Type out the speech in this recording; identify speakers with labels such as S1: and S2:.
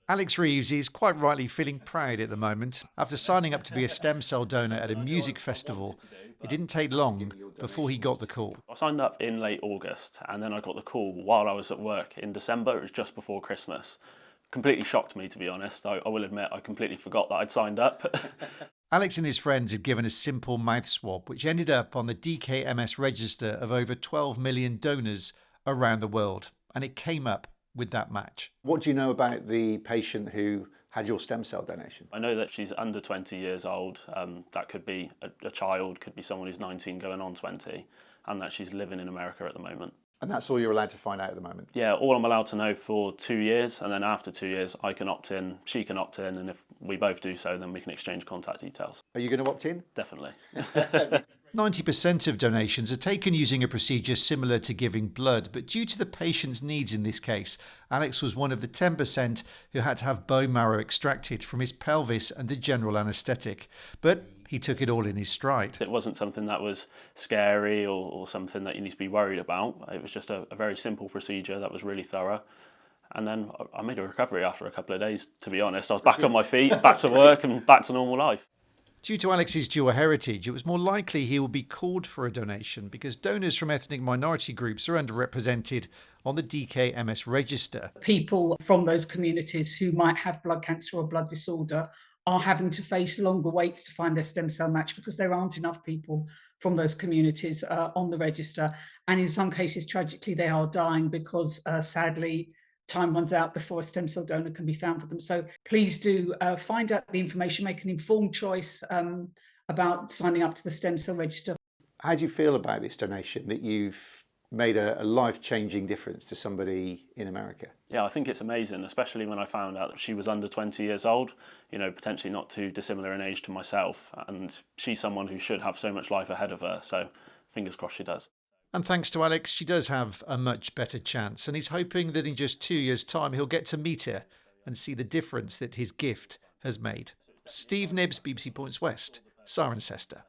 S1: Alex Reeves is quite rightly feeling proud at the moment. After signing up to be a stem cell donor at a music festival, it didn't take long before he got the call.
S2: I signed up in late August and then I got the call while I was at work in December. It was just before Christmas. Completely shocked me, to be honest. I will admit I completely forgot that I'd signed up.
S1: Alex and his friends had given a simple mouth swab, which ended up on the DKMS register of over 12 million donors around the world. And it came up with that match.
S3: What do you know about the patient who had your stem cell donation?
S2: I know that she's under 20 years old. That could be a child, could be someone who's 19 going on 20, and that she's living in America at the moment.
S3: And that's all you're allowed to find out at the moment?
S2: Yeah, all I'm allowed to know for 2 years, and then after 2 years I can opt in, she can opt in, and if we both do so, then we can exchange contact details.
S3: Are you going to opt in?
S2: Definitely.
S1: 90% of donations are taken using a procedure similar to giving blood, but due to the patient's needs in this case, Alex was one of the 10% who had to have bone marrow extracted from his pelvis under general anaesthetic. But he took it all in his stride.
S2: It wasn't something that was scary or something that you need to be worried about. It was just a very simple procedure that was really thorough. And then I made a recovery after a couple of days, to be honest. I was back on my feet, back to work and back to normal life.
S1: Due to Alex's dual heritage, it was more likely he would be called for a donation because donors from ethnic minority groups are underrepresented on the DKMS register.
S4: People from those communities who might have blood cancer or blood disorder are having to face longer waits to find their stem cell match because there aren't enough people from those communities on the register. And in some cases, tragically, they are dying because sadly, time runs out before a stem cell donor can be found for them. So please do find out the information, make an informed choice about signing up to the stem cell register.
S3: How do you feel about this donation, that you've made a life-changing difference to somebody in America?
S2: Yeah, I think it's amazing, especially when I found out that she was under 20 years old, potentially not too dissimilar in age to myself. And she's someone who should have so much life ahead of her. So fingers crossed she does.
S1: And thanks to Alex, she does have a much better chance, and he's hoping that in just 2 years' time he'll get to meet her and see the difference that his gift has made. Steve Knibbs, BBC Points West, Cirencester.